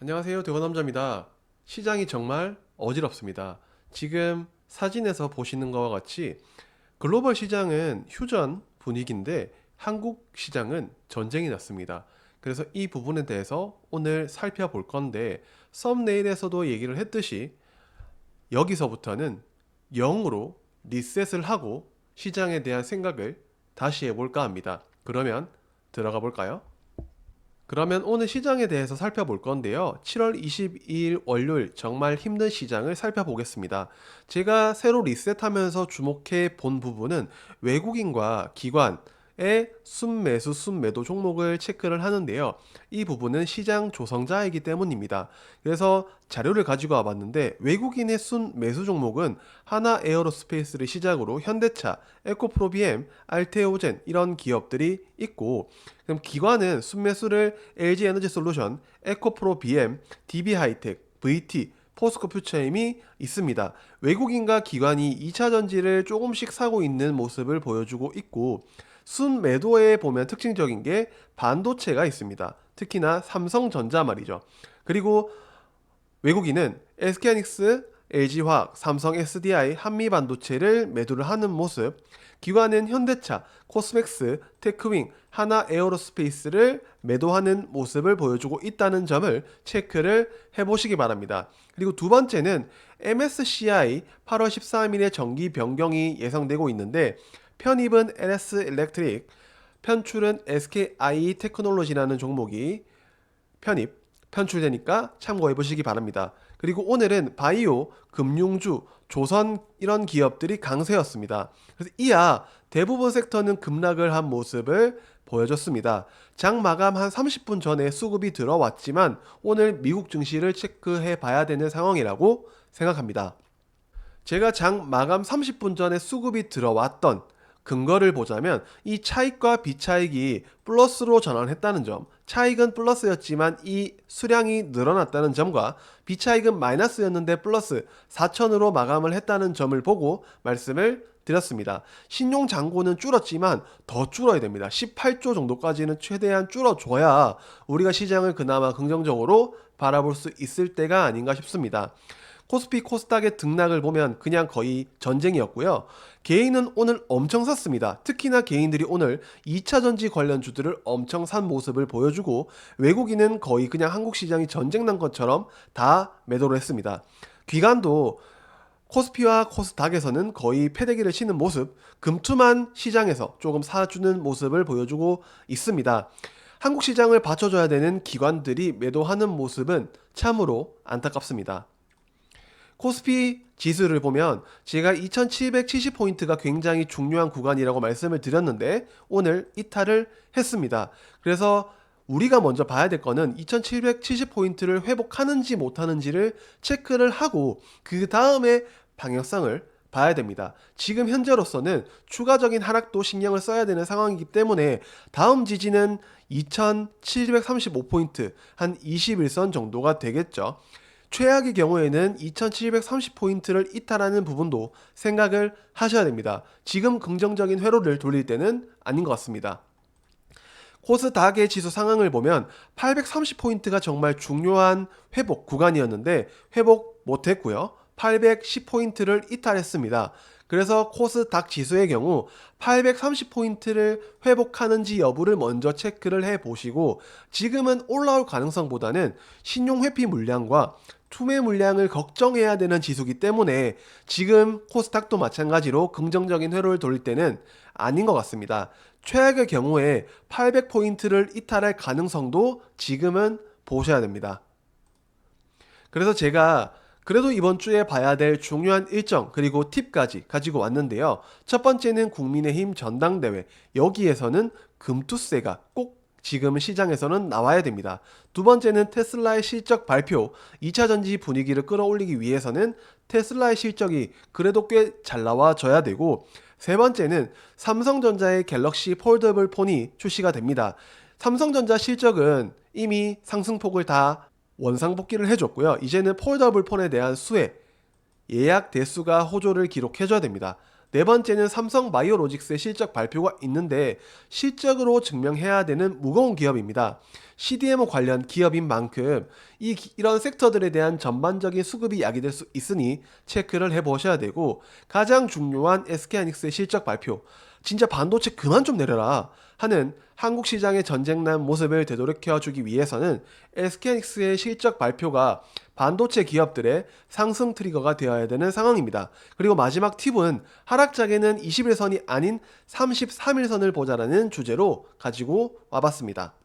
안녕하세요. 대건남자입니다. 시장이 정말 어지럽습니다. 지금 사진에서 보시는 것과 같이 글로벌 시장은 휴전 분위기인데 한국 시장은 전쟁이 났습니다. 그래서 이 부분에 대해서 오늘 살펴볼 건데 썸네일에서도 얘기를 했듯이 여기서부터는 0으로 리셋을 하고 시장에 대한 생각을 다시 해볼까 합니다. 그러면 들어가 볼까요? 그러면 오늘 시장에 대해서 살펴볼 건데요. 7월 22일 월요일 정말 힘든 시장을 살펴보겠습니다. 제가 새로 리셋하면서 주목해 본 부분은 외국인과 기관의 순매수, 순매도 종목을 체크를 하는데요. 이 부분은 시장 조성자이기 때문입니다. 그래서 자료를 가지고 와봤는데 외국인의 순매수 종목은 하나 에어로스페이스를 시작으로 현대차, 에코프로비엠, 알테오젠 이런 기업들이 있고, 그럼 기관은 순매수를 LG에너지솔루션, 에코프로비엠, DB하이텍, VT, 포스코퓨처엠이 있습니다. 외국인과 기관이 2차 전지를 조금씩 사고 있는 모습을 보여주고 있고, 순매도에 보면 특징적인 게 반도체가 있습니다. 특히나 삼성전자 말이죠. 그리고 외국인은 SK하이닉스, LG화학, 삼성 SDI, 한미반도체를 매도를 하는 모습, 기관은 현대차, 코스맥스, 테크윙, 하나 에어로스페이스를 매도하는 모습을 보여주고 있다는 점을 체크를 해보시기 바랍니다. 그리고 두 번째는 MSCI 8월 13일에 정기 변경이 예상되고 있는데 편입은 LS 일렉트릭, 편출은 SKI 테크놀로지라는 종목이 편출되니까 참고해 보시기 바랍니다. 그리고 오늘은 바이오, 금융주, 조선 이런 기업들이 강세였습니다. 그래서 이하 대부분 섹터는 급락을 한 모습을 보여줬습니다. 장 마감 한 30분 전에 수급이 들어왔지만 오늘 미국 증시를 체크해 봐야 되는 상황이라고 생각합니다. 제가 장 마감 30분 전에 수급이 들어왔던 근거를 보자면 이 차익과 비차익이 플러스로 전환했다는 점, 차익은 플러스였지만 이 수량이 늘어났다는 점과 비차익은 마이너스였는데 플러스 4천으로 마감을 했다는 점을 보고 말씀을 드렸습니다. 신용 잔고는 줄었지만 더 줄어야 됩니다. 18조 정도까지는 최대한 줄어줘야 우리가 시장을 그나마 긍정적으로 바라볼 수 있을 때가 아닌가 싶습니다. 코스피 코스닥의 등락을 보면 그냥 거의 전쟁이었고요. 개인은 오늘 엄청 샀습니다. 특히나 개인들이 오늘 2차 전지 관련 주들을 엄청 산 모습을 보여주고 외국인은 거의 그냥 한국 시장이 전쟁 난 것처럼 다 매도를 했습니다. 기관도 코스피와 코스닥에서는 거의 패대기를 치는 모습, 금투만 시장에서 조금 사주는 모습을 보여주고 있습니다. 한국 시장을 받쳐줘야 되는 기관들이 매도하는 모습은 참으로 안타깝습니다. 코스피 지수를 보면 제가 2770포인트가 굉장히 중요한 구간이라고 말씀을 드렸는데 오늘 이탈을 했습니다. 그래서 우리가 먼저 봐야 될 거는 2770포인트를 회복하는지 못하는지를 체크를 하고 그 다음에 방향성을 봐야 됩니다. 지금 현재로서는 추가적인 하락도 신경을 써야 되는 상황이기 때문에 다음 지지는 2735포인트 한 21선 정도가 되겠죠. 최악의 경우에는 2730포인트를 이탈하는 부분도 생각을 하셔야 됩니다. 지금 긍정적인 회로를 돌릴 때는 아닌 것 같습니다. 코스닥의 지수 상황을 보면 830포인트가 정말 중요한 회복 구간이었는데 회복 못했고요. 810포인트를 이탈했습니다. 그래서 코스닥 지수의 경우 830포인트를 회복하는지 여부를 먼저 체크를 해 보시고 지금은 올라올 가능성보다는 신용 회피 물량과 투매 물량을 걱정해야 되는 지수기 때문에 지금 코스닥도 마찬가지로 긍정적인 회로를 돌릴 때는 아닌 것 같습니다. 최악의 경우에 800포인트를 이탈할 가능성도 지금은 보셔야 됩니다. 그래서 제가 그래도 이번 주에 봐야 될 중요한 일정 그리고 팁까지 가지고 왔는데요. 첫 번째는 국민의힘 전당대회. 여기에서는 금투세가 꼭 지금 시장에서는 나와야 됩니다. 두 번째는 테슬라의 실적 발표. 2차 전지 분위기를 끌어올리기 위해서는 테슬라의 실적이 그래도 꽤 잘 나와줘야 되고, 세 번째는 삼성전자의 갤럭시 폴더블 폰이 출시가 됩니다. 삼성전자 실적은 이미 상승폭을 다 원상복귀를 해줬고요. 이제는 폴더블 폰에 대한 수혜, 예약 대수가 호조를 기록해줘야 됩니다. 네 번째는 삼성바이오로직스의 실적 발표가 있는데 실적으로 증명해야 되는 무거운 기업입니다. CDMO 관련 기업인 만큼 이런 섹터들에 대한 전반적인 수급이 야기될 수 있으니 체크를 해보셔야 되고, 가장 중요한 SK하이닉스의 실적 발표, 진짜 반도체 그만 좀 내려라 하는 한국 시장의 전쟁난 모습을 되돌이켜주기 위해서는 SK하이닉스의 실적 발표가 반도체 기업들의 상승 트리거가 되어야 되는 상황입니다. 그리고 마지막 팁은 하락장에는 21선이 아닌 33일선을 보자라는 주제로 가지고 와봤습니다.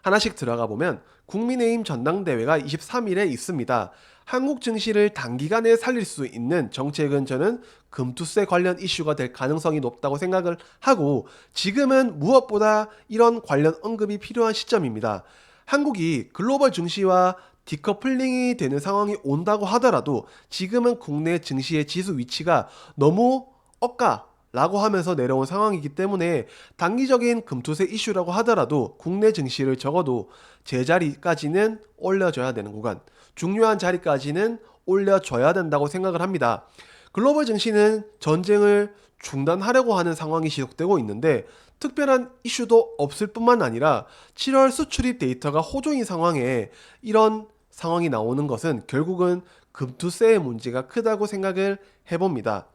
하나씩 들어가 보면 국민의힘 전당대회가 23일에 있습니다. 한국 증시를 단기간에 살릴 수 있는 정책은 저는 금투세 관련 이슈가 될 가능성이 높다고 생각을 하고, 지금은 무엇보다 이런 관련 언급이 필요한 시점입니다. 한국이 글로벌 증시와 디커플링이 되는 상황이 온다고 하더라도 지금은 국내 증시의 지수 위치가 너무 억가라고 하면서 내려온 상황이기 때문에 단기적인 금투세 이슈라고 하더라도 국내 증시를 적어도 제자리까지는 올려줘야 되는 구간, 중요한 자리까지는 올려줘야 된다고 생각을 합니다. 글로벌 증시는 전쟁을 중단하려고 하는 상황이 지속되고 있는데 특별한 이슈도 없을 뿐만 아니라 7월 수출입 데이터가 호조인 상황에 이런 상황이 나오는 것은 결국은 금투세의 문제가 크다고 생각을 해봅니다.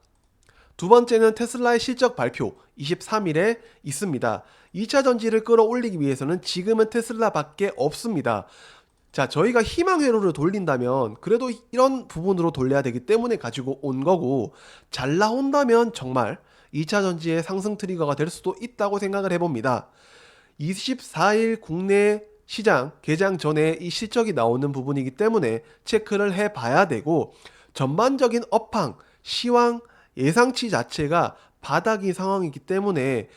두 번째는 테슬라의 실적 발표 23일에 있습니다. 2차 전지를 끌어올리기 위해서는 지금은 테슬라밖에 없습니다. 자, 저희가 희망 회로를 돌린다면 그래도 이런 부분으로 돌려야 되기 때문에 가지고 온 거고, 잘 나온다면 정말 2차 전지의 상승 트리거가 될 수도 있다고 생각을 해봅니다. 24일 국내 시장 개장 전에 이 실적이 나오는 부분이기 때문에 체크를 해봐야 되고, 전반적인 업황, 시황, 예상치 자체가 바닥인 상황이기 때문에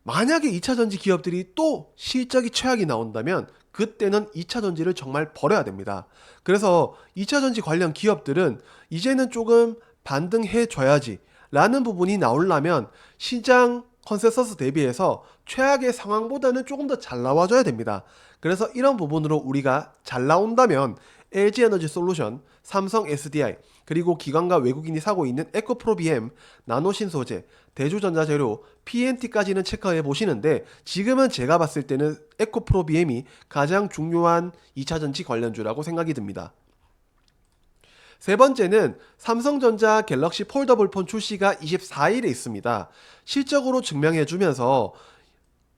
만약에 2차 전지 기업들이 또 실적이 최악이 나온다면 그때는 2차 전지를 정말 버려야 됩니다. 그래서 2차 전지 관련 기업들은 이제는 조금 반등해 줘야지 라는 부분이 나오려면 시장 컨센서스 대비해서 최악의 상황보다는 조금 더 잘 나와줘야 됩니다. 그래서 이런 부분으로 우리가 잘 나온다면 LG에너지솔루션, 삼성 SDI, 그리고 기관과 외국인이 사고 있는 에코프로비엠, 나노신소재, 대주전자재료, PNT까지는 체크해 보시는데 지금은 제가 봤을 때는 에코프로비엠이 가장 중요한 2차전지 관련주라고 생각이 듭니다. 세 번째는 삼성전자 갤럭시 폴더블 폰 출시가 24일에 있습니다. 실적으로 증명해주면서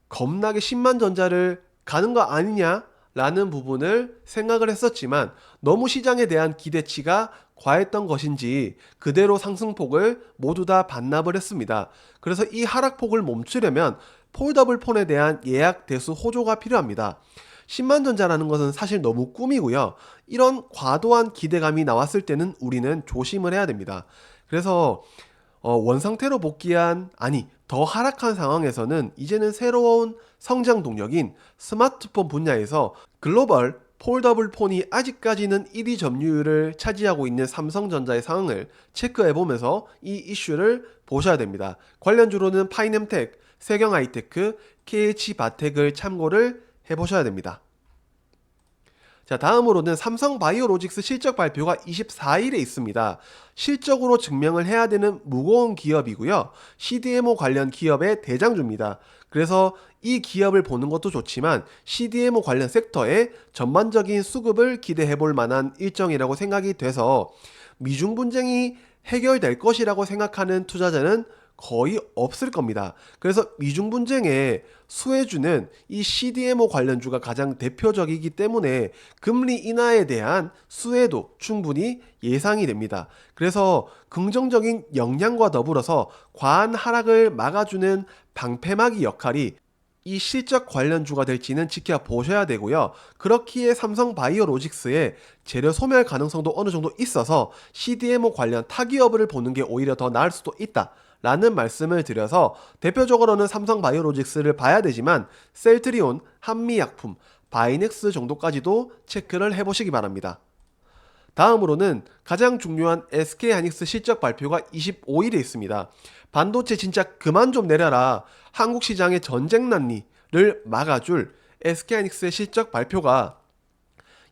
겁나게 10만 전자를 가는 거 아니냐? 라는 부분을 생각을 했었지만 너무 시장에 대한 기대치가 과했던 것인지 그대로 상승폭을 모두 다 반납을 했습니다. 그래서 이 하락폭을 멈추려면 폴더블 폰에 대한 예약 대수 호조가 필요합니다. 10만 전자라는 것은 사실 너무 꿈이고요. 이런 과도한 기대감이 나왔을 때는 우리는 조심을 해야 됩니다. 그래서 원상태로 복귀한, 아니 더 하락한 상황에서는 이제는 새로운 성장 동력인 스마트폰 분야에서 글로벌 폴더블 폰이 아직까지는 1위 점유율을 차지하고 있는 삼성전자의 상황을 체크해보면서 이 이슈를 보셔야 됩니다. 관련주로는 파이넴텍, 세경하이테크, KH바텍을 참고를 해보셔야 됩니다. 자, 다음으로는 삼성바이오로직스 실적 발표가 24일에 있습니다. 실적으로 증명을 해야 되는 무거운 기업이고요. CDMO 관련 기업의 대장주입니다. 그래서 이 기업을 보는 것도 좋지만 CDMO 관련 섹터의 전반적인 수급을 기대해 볼 만한 일정이라고 생각이 돼서 미중 분쟁이 해결될 것이라고 생각하는 투자자는 거의 없을 겁니다. 그래서 미중 분쟁에 수혜주는 이 CDMO 관련주가 가장 대표적이기 때문에 금리 인하에 대한 수혜도 충분히 예상이 됩니다. 그래서 긍정적인 영향과 더불어서 과한 하락을 막아주는 방패막이 역할이 이 실적 관련주가 될지는 지켜보셔야 되고요. 그렇기에 삼성바이오로직스의 재료 소멸 가능성도 어느 정도 있어서 CDMO 관련 타기업을 보는 게 오히려 더 나을 수도 있다 라는 말씀을 드려서, 대표적으로는 삼성바이오로직스를 봐야 되지만 셀트리온, 한미약품, 바이넥스 정도까지도 체크를 해보시기 바랍니다. 다음으로는 가장 중요한 SK하이닉스 실적 발표가 25일에 있습니다. 반도체 진짜 그만 좀 내려라, 한국 시장의 전쟁난리를 막아줄 SK하이닉스의 실적 발표가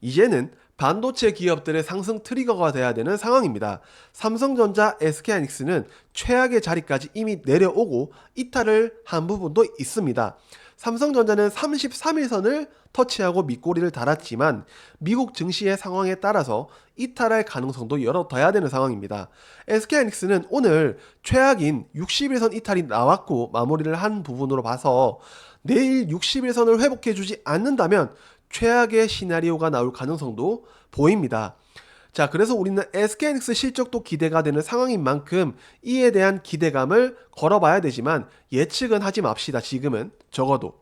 이제는 반도체 기업들의 상승 트리거가 돼야 되는 상황입니다. 삼성전자, SK하이닉스는 최악의 자리까지 이미 내려오고 이탈을 한 부분도 있습니다. 삼성전자는 33일선을 터치하고 밑꼬리를 달았지만 미국 증시의 상황에 따라서 이탈할 가능성도 열어둬야 되는 상황입니다. SK하이닉스는 오늘 최악인 60일선 이탈이 나왔고 마무리를 한 부분으로 봐서 내일 60일선을 회복해주지 않는다면 최악의 시나리오가 나올 가능성도 보입니다. 자, 그래서 우리는 SK하이닉스 실적도 기대가 되는 상황인 만큼 이에 대한 기대감을 걸어봐야 되지만 예측은 하지 맙시다. 지금은 적어도.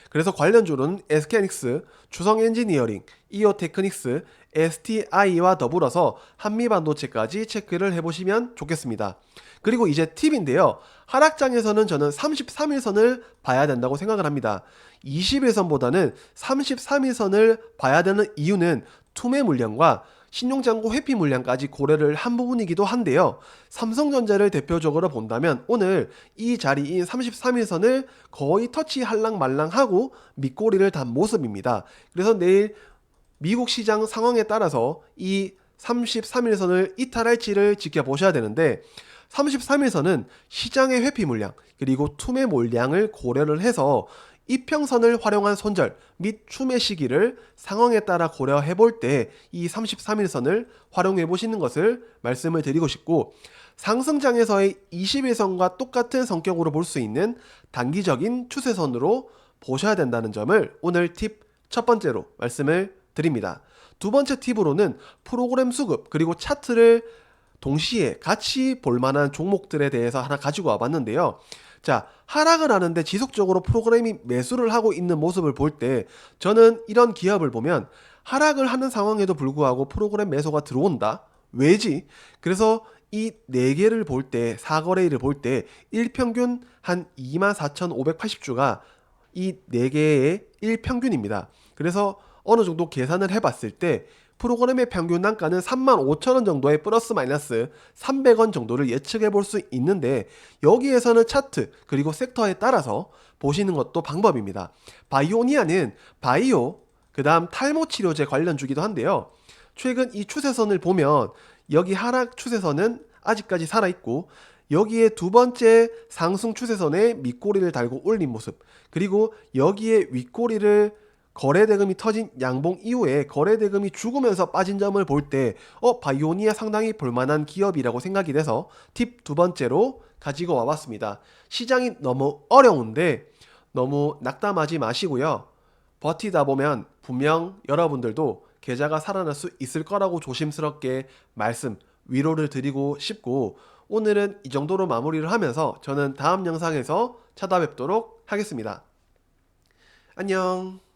그래서 관련주로는 SK하이닉스, 주성엔지니어링, 이오테크닉스, STI와 더불어서 한미반도체까지 체크를 해보시면 좋겠습니다. 그리고 이제 팁인데요. 하락장에서는 저는 33일선을 봐야 된다고 생각을 합니다. 20일선보다는 33일선을 봐야 되는 이유는 투매 물량과 신용잔고 회피 물량까지 고려를 한 부분이기도 한데요. 삼성전자를 대표적으로 본다면 오늘 이 자리인 33일선을 거의 터치할랑 말랑하고 밑꼬리를 단 모습입니다. 그래서 내일 미국 시장 상황에 따라서 이 33일선을 이탈할지를 지켜보셔야 되는데 33일선은 시장의 회피 물량 그리고 투매 물량을 고려를 해서 이평선을 활용한 손절 및 추매 시기를 상황에 따라 고려해 볼 때 이 33일선을 활용해 보시는 것을 말씀을 드리고 싶고 상승장에서의 21선과 똑같은 성격으로 볼 수 있는 단기적인 추세선으로 보셔야 된다는 점을 오늘 팁 첫 번째로 말씀을 드립니다. 두 번째 팁으로는 프로그램 수급 그리고 차트를 동시에 같이 볼만한 종목들에 대해서 하나 가지고 와봤는데요. 자, 하락을 하는데 지속적으로 프로그램이 매수를 하고 있는 모습을 볼 때 저는 이런 기업을 보면 하락을 하는 상황에도 불구하고 프로그램 매수가 들어온다? 왜지? 그래서 이 4개를 볼 때, 4거래일을 볼 때 일평균 한 24,580주가 이 4개의 일평균입니다. 그래서 어느 정도 계산을 해봤을 때 프로그램의 평균 단가는 35,000원 정도의 플러스 마이너스 300원 정도를 예측해 볼 수 있는데 여기에서는 차트 그리고 섹터에 따라서 보시는 것도 방법입니다. 바이오니아는 바이오 그 다음 탈모 치료제 관련주기도 한데요. 최근 이 추세선을 보면 여기 하락 추세선은 아직까지 살아있고 여기에 두 번째 상승 추세선에 밑꼬리를 달고 올린 모습 그리고 여기에 윗꼬리를 거래대금이 터진 양봉 이후에 거래대금이 죽으면서 빠진 점을 볼 때 바이오니아 상당히 볼만한 기업이라고 생각이 돼서 팁 두 번째로 가지고 와봤습니다. 시장이 너무 어려운데 너무 낙담하지 마시고요. 버티다 보면 분명 여러분들도 계좌가 살아날 수 있을 거라고 조심스럽게 위로를 드리고 싶고 오늘은 이 정도로 마무리를 하면서 저는 다음 영상에서 찾아뵙도록 하겠습니다. 안녕.